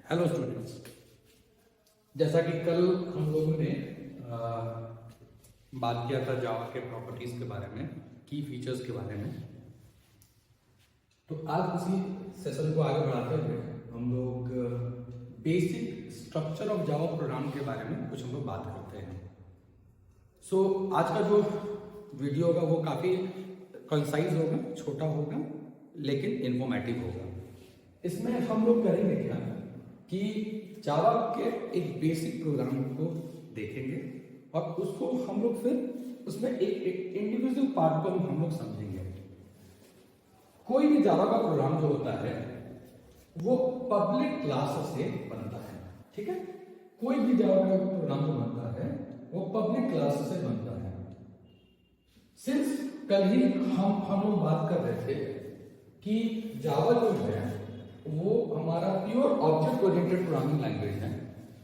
Hello students, जैसा कि कल हम लोगों ने बात किया था जावा के प्रॉपर्टीज के बारे में, की फीचर्स के बारे में, तो आज उसी सेशन को आगे बढ़ाते हुए हम लोग basic structure of Java program के बारे में कुछ हम लोग बात करते हैं। सो आज का जो वीडियो होगा वो काफ़ी कंसाइज होगा, छोटा होगा लेकिन इंफॉर्मेटिव होगा। इसमें हम लोग करेंगे क्या कि जावा के एक बेसिक प्रोग्राम को देखेंगे और उसको हम लोग फिर उसमें एक इंडिविजुअल पार्ट को हम लोग समझेंगे। कोई भी जावा का प्रोग्राम जो होता है वो पब्लिक क्लास से बनता है, ठीक है। कोई भी जावा का प्रोग्राम जो बनता है वो पब्लिक क्लास से बनता है। सिंस कल ही हम लोग बात कर रहे थे कि जावा जो है वो हमारा pure object oriented programming language है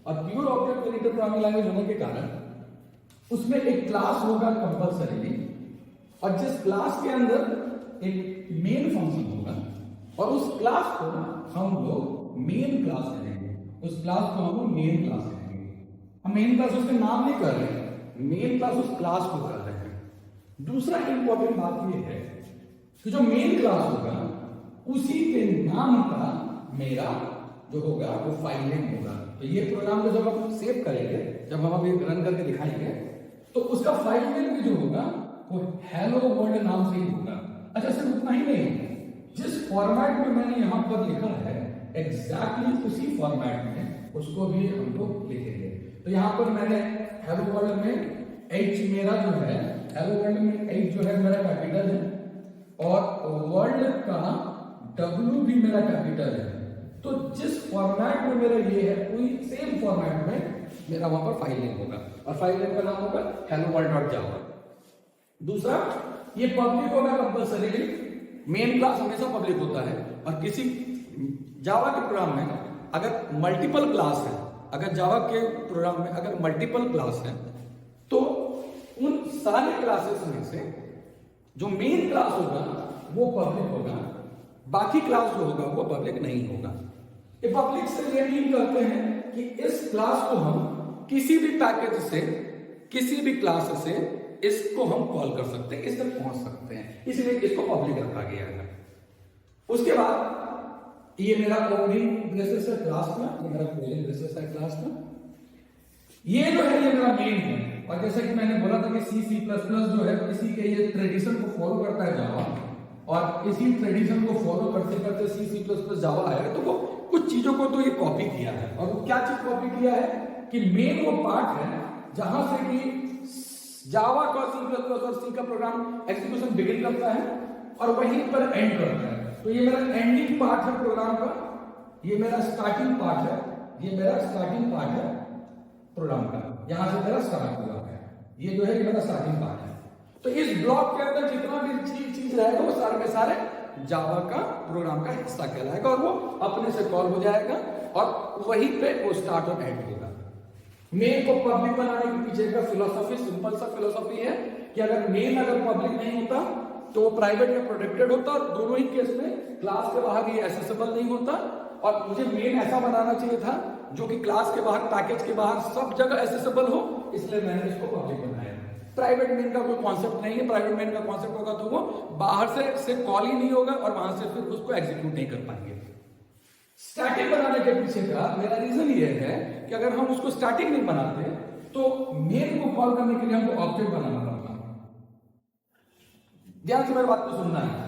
और pure object oriented programming language होने के कारण उसमें एक क्लास होगा कंपल्सरीली, और जिस क्लास के अंदर एक मेन फंक्शन होगा और उस क्लास को हम लोग मेन क्लास कहेंगे। उस क्लास को हम लोग मेन क्लास कहेंगे। हम मेन क्लास उसके नाम नहीं कर रहे हैं, मेन क्लास उस क्लास को कर रहे हैं। दूसरा इंपॉर्टेंट बात यह है कि जो मेन क्लास होगा उसी के नाम का मेरा जो होगा वो फाइल नेम होगा। तो ये प्रोग्राम को जब हम सेव करेंगे, जब हम अभी रन करके दिखाएंगे, तो उसका फाइल नेम भी जो होगा वो हेलो वर्ल्ड नाम से ही होगा। अच्छा, सिर्फ उतना ही नहीं, जिस फॉर्मेट में मैंने यहां पर लिखा है एग्जैक्टली उसी फॉर्मेट में उसको भी हम लोग लिखेंगे। तो यहां पर मैंने हेलो वर्ल्ड में एच मेरा जो है, हेलो वर्ल्ड में एच जो है मेरा कैपिटल है और वर्ल्ड का W भी मेरा कैपिटल है। तो जिस फॉर्मेट में मेरा ये है वही सेम फॉर्मेट में मेरा वहां पर फाइल नेम होगा और फाइल नेम का नाम होगा helloworld.java। दूसरा, ये पब्लिक होगा कंपल्सरीली। मेन क्लास हमेशा पब्लिक होता है और किसी जावा के प्रोग्राम में अगर मल्टीपल क्लास है, अगर जावा के प्रोग्राम में अगर मल्टीपल क्लास है तो उन सारे क्लासेस में से जो मेन क्लास होगा वो पब्लिक होगा, बाकी क्लास जो होगा वो पब्लिक नहीं होगा। ये पब्लिक से ये मीन करते हैं कि इस क्लास को हम किसी भी पैकेज से, किसी भी क्लास से इसको हम कॉल कर सकते हैं, इस तक पहुंच सकते हैं, इसलिए इसको पब्लिक रखा गया है। उसके बाद ये मेरा ओपनिंग ब्रेसेस है क्लास का, ये मेरा क्लोजिंग ब्रेसेस है क्लास का। ये जो है ये मेरा मेन है। और जैसा कि मैंने बोला था कि C++ जो है इसी के ये ट्रेडिशन को फॉलो करता है जावा, और इसी ट्रेडिशन को फॉलो करते करते C++ जावा आया, तो वो कुछ चीजों को तो ये कॉपी किया है। और वो क्या चीज कॉपी किया है कि मेन वो पार्ट है जहां से कि जावा का C++ और C का प्रोग्राम एग्जीक्यूशन बिगिन करता है और वहीं पर एंड करता है। तो ये मेरा एंडिंग पार्ट है प्रोग्राम का, ये मेरा स्टार्टिंग पार्ट है, ये मेरा स्टार्टिंग पार्ट है प्रोग्राम का, यहां से मेरा स्टार्ट हुआ है। ये जो है ये मेरा स्टार्टिंग पार्ट है। तो इस ब्लॉक के अंदर जितना भी चीज रहेगा वो सारे के सारे जावा का प्रोग्राम का हिस्सा कहलाएगा और वो अपने से कॉल हो जाएगा और वहीं पे वो स्टार्ट और एंड होगा। मेन को पब्लिक बनाने के पीछे का फिलोसॉफी सिंपल सा फिलोसॉफी है कि अगर मेन अगर पब्लिक नहीं होता तो वो प्राइवेट या प्रोटेक्टेड होता, और दोनों ही केस में क्लास के बाहर ये एक्सेसिबल नहीं होता। और मुझे मेन ऐसा बनाना चाहिए था जो कि क्लास के बाहर, पैकेज के बाहर सब जगह एक्सेसिबल हो, इसलिए मैंने इसको पब्लिक बनाया। प्राइवेट मेन का कोई कॉन्सेप्ट नहीं है। प्राइवेट मेन का कॉन्सेप्ट होगा तो वो बाहर से कॉल ही नहीं होगा और वहां से फिर उसको एग्जीक्यूट नहीं कर पाएंगे। स्टैटिक बनाने के पीछे का मेरा रीजन ये है कि अगर हम उसको स्टैटिक नहीं बनाते तो मेन को कॉल करने के लिए हमको ऑब्जेक्ट बनाना पड़ता। ध्यान से मेरी बात को सुनना है।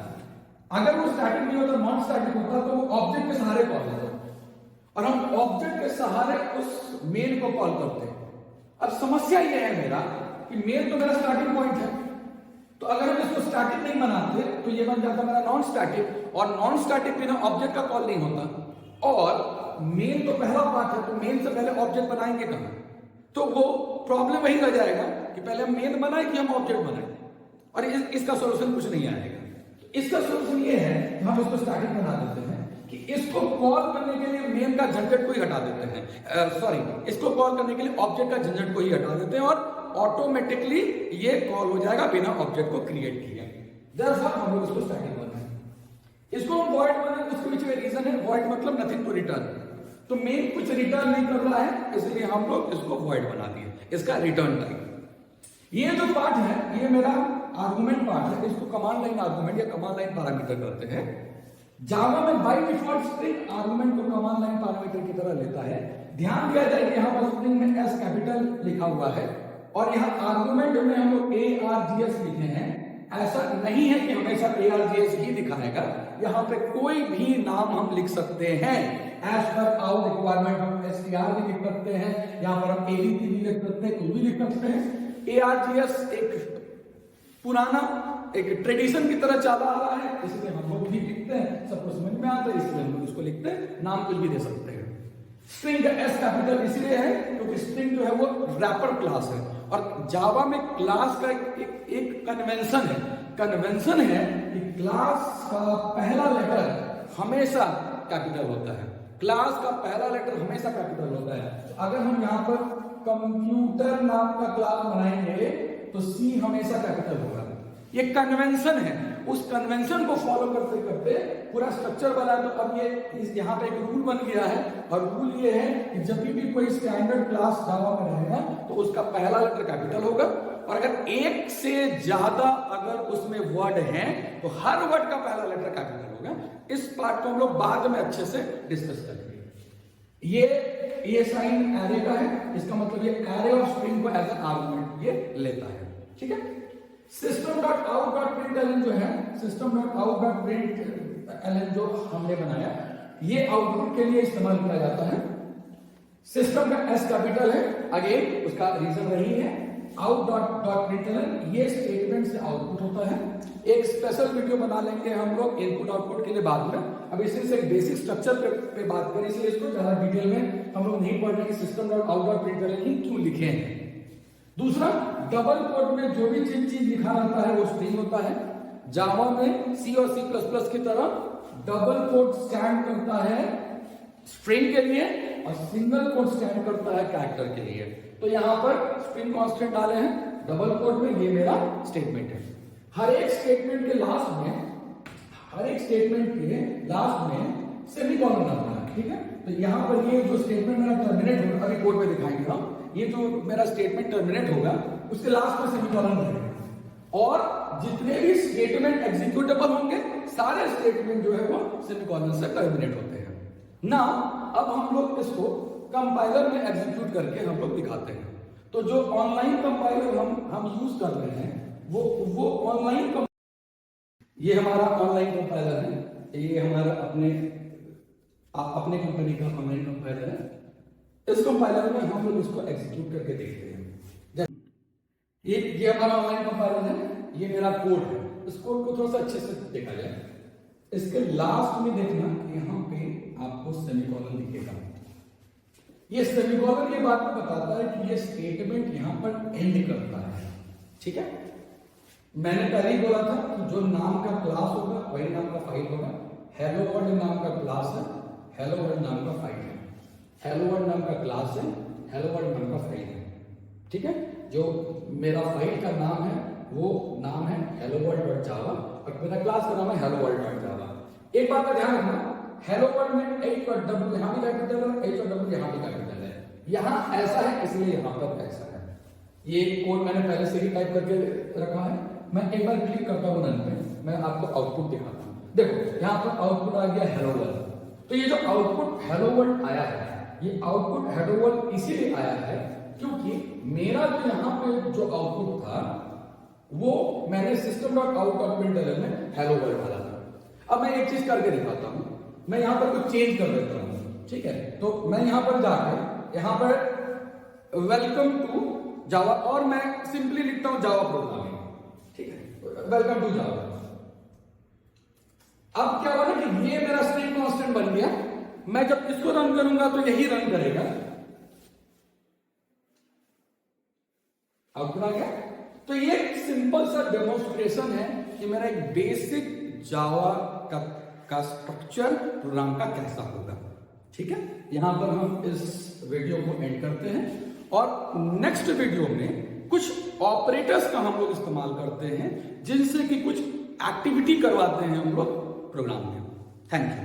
अगर वो स्टैटिक नहीं होता, नॉन स्टैटिक होता, तो वो ऑब्जेक्ट के सहारे कॉल होता और हम ऑब्जेक्ट के सहारे उस मेन को कॉल करते हैं। अब समस्या ये है मेरा कि मेन तो मेरा स्टार्टिंग पॉइंट है, तो अगर हम इसको स्टैटिक नहीं बनाते तो ये बन जाता मेरा नॉन स्टैटिक, और नॉन स्टैटिक बिना ऑब्जेक्ट का कॉल नहीं होता। और मेन तो पहला पार्ट है, तो मेन से पहले ऑब्जेक्ट बनाएंगे कहां? तो वो प्रॉब्लम वही रह जाएगा कि पहले हम मेन बनाए कि हम ऑब्जेक्ट बनाए, और इसका सोल्यूशन कुछ नहीं आएगा। इसका सोल्यूशन ये है कि हम इसको स्टैटिक बना देते हैं कि इसको कॉल करने के लिए मेन का झंझट को ही हटा देते हैं, इसको कॉल करने के लिए ऑब्जेक्ट का झंझट को ही हटा देते हैं और ऑटोमेटिकली ये कॉल हो जाएगा बिना ऑब्जेक्ट को क्रिएट किए। दरअसल हम लोग इसको स्टैटिक बनाए, इसको हम वॉइड बनाए। उसके पीछे रीजन है, वॉइड मतलब नथिंग टू रिटर्न। तो मेन कुछ रिटर्न नहीं कर रहा है, इसलिए हम लोग इसको वॉइड बना दिए, इसका रिटर्न टाइप। ये जो पार्ट है ये मेरा आर्गुमेंट पार्ट है, इसको कमांड लाइन आर्गुमेंट या कमांड लाइन पैरामीटर करते हैं। जावा में बाय डिफॉल्ट स्ट्रिंग आर्गुमेंट को कमांड लाइन पैरामीटर की तरह लेता है। ध्यान दिया जाए कि यहाँ पर स्ट्रिंग में एस कैपिटल लिखा हुआ है और यहाँ आर्गुमेंट में हम लोग ARGS लिखे हैं। ऐसा नहीं है कि हमेशा ARGS ही दिखाएगा, यहाँ पे कोई भी नाम हम लिख सकते हैं। एज पर आउट रिक्वायरमेंट हम STR भी लिख सकते हैं, यहाँ पर हम ABT भी लिख सकते हैं, कुछ भी लिख सकते हैं। ARGS एक पुराना एक ट्रेडिशन की तरह चला आ रहा है, इसलिए हम लोग भी लिखते हैं, सबको समझ में आता है इसलिए हम लोग इसको लिखते हैं, नाम कुछ भी दे सकते हैं। स्ट्रिंग का एस कैपिटल इसलिए है क्योंकि स्ट्रिंग जो है वो रैपर क्लास है और जावा में क्लास का एक कन्वेंशन है कि क्लास का पहला लेटर हमेशा कैपिटल होता है। क्लास का पहला लेटर हमेशा कैपिटल होता है। तो अगर हम यहाँ पर कंप्यूटर नाम का क्लास बनाएंगे तो C हमेशा कैपिटल होगा। ये कन्वेंशन है, उस कन्वेंशन को फॉलो करते करते पूरा स्ट्रक्चर बना। तो अब ये यहाँ पे एक रूल बन गया है और रूल ये है कि जब भी कोई स्टैंडर्ड क्लास जावा में रहेगा तो उसका पहला लेटर कैपिटल होगा और अगर एक से ज्यादा अगर उसमें वर्ड हैं तो हर वर्ड का पहला लेटर कैपिटल होगा। इस पार्ट को हम लोग बाद में अच्छे से डिस्कस करेंगे। ये साइन एरे का है, इसका मतलब ये एरे ऑफ स्ट्रिंग को एज एन आर्गुमेंट ये लेता है। ठीक है। system.out.println जो है, system.out.println जो हमने बनाया ये आउटपुट के लिए इस्तेमाल किया जाता है। सिस्टम का एस कैपिटल है, अगेन उसका रीजन वही है। out.println ये स्टेटमेंट से आउटपुट होता है। एक स्पेशल वीडियो बना लेंगे हम लोग इनपुट आउटपुट के लिए बाद में। अब इसी से बेसिक स्ट्रक्चर पे बात करें, इसलिए इसको ज्यादा डिटेल में हम लोग नहीं पढ़ रहे कि system.out.println ही क्यों लिखे हैं। दूसरा, डबल कोट में जो भी चीज लिखा रहता है वो स्ट्रिंग होता है। जावा में C और C++ की तरह डबल कोट स्टैंड करता है स्ट्रिंग के लिए और सिंगल कोट स्टैंड करता है कैरेक्टर के लिए। तो यहां पर स्ट्रिंग कांस्टेंट डाले हैं डबल कोट में, ये मेरा स्टेटमेंट है। हर एक स्टेटमेंट के लास्ट में सेमीकोलन आता है। ठीक है। तो यहां पर ये जो स्टेटमेंट मेरा टर्मिनेट होगा, अभी कोड में दिखाएंगे हम, ये जो मेरा स्टेटमेंट टर्मिनेट होगा उसके लास्ट में सेमीकोलन रहेगा और जितने भी स्टेटमेंट एग्जीक्यूटेबल होंगे सारे स्टेटमेंट जो है वो सेमीकोलन से टर्मिनेट होते हैं ना। अब हम लोग इसको कंपाइलर में एग्जीक्यूट करके हम लोग दिखाते हैं। तो जो ऑनलाइन कंपाइलर हम यूज कर रहे हैं वो ऑनलाइन, ये हमारा ऑनलाइन कंपाइलर है, ये हमारा अपने कंपनी का ऑनलाइन कंपाइलर है। इस कंपाइलर में हम लोग इसको एग्जीक्यूट करके देखते हैं। ये हमारा ऑनलाइन कंपाइलर है, ये मेरा कोड है। इस कोड को थोड़ा सा अच्छे से देखा जाए। इसके लास्ट में देखना कि यहाँ पे आपको सेमीकोलन दिखेगा। ये सेमीकोलन ये बात को बताता है कि ये स्टेटमेंट यहाँ पर एंड करता है। ठीक है। मैंने पहले ही बोला था कि जो नाम का क्लास होगा वही नाम का फाइल होगा। हेलो वर्ल्ड नाम का क्लास है, हेलो वर्ल्ड नाम का फाइल है। हेलो वर्ल्ड नाम का क्लास है, हेलो वर्ल्ड नाम का फाइल है। ठीक है। जो मेरा फाइल का नाम है वो नाम है हेलो वर्ल्ड जावा और मेरा क्लास का नाम है हेलो वर्ल्ड जावा। एक बात का ध्यान रखना, हेलो वर्ल्ड में H और W यहाँ भी कैपिटल है, H और W यहाँ भी कैपिटल है। यहाँ ऐसा है इसलिए यहाँ पर ऐसा है। ये कोड मैंने पहले से ही टाइप करके रखा है। मैं एक बार क्लिक करता हूँ रन पे, मैं आपको आउटपुट दिखाता हूँ। देखो यहाँ पर आउटपुट आ गया हेलो वर्ल्ड। तो ये जो आउटपुट हेलो वर्ल्ड आया है, ये आउटपुट हेलो वर्ल्ड इसीलिए आया है क्योंकि मेरा जो यहाँ पे जो आउटपुट था वो मैंने system.out.println में हेलो वर्ल्ड डाला था। अब मैं एक चीज करके दिखाता हूँ, मैं यहाँ पर कुछ चेंज कर देता हूँ। ठीक है। तो मैं यहाँ पर जाकर यहाँ पर वेलकम टू जावा और मैं सिंपली लिखता हूँ जावा प्रोग्रामिंग। ठीक है। Welcome to Java. अब क्या हुआ ना कि ये मेरा स्ट्रिंग कांस्टेंट बन गया। मैं जब इसको रन करूंगा तो यही रन करेगा। आउटपुट आ गया। तो ये एक सिंपल सा डेमोन्स्ट्रेशन है कि मेरा एक बेसिक जावा का स्ट्रक्चर प्रोग्राम का कैसा होगा। ठीक है। यहां पर हम इस वीडियो को एंड करते हैं और नेक्स्ट वीडियो में कुछ ऑपरेटर्स का हम लोग इस्तेमाल करते हैं जिनसे कि कुछ एक्टिविटी करवाते हैं हम लोग प्रोग्राम में। Thank you.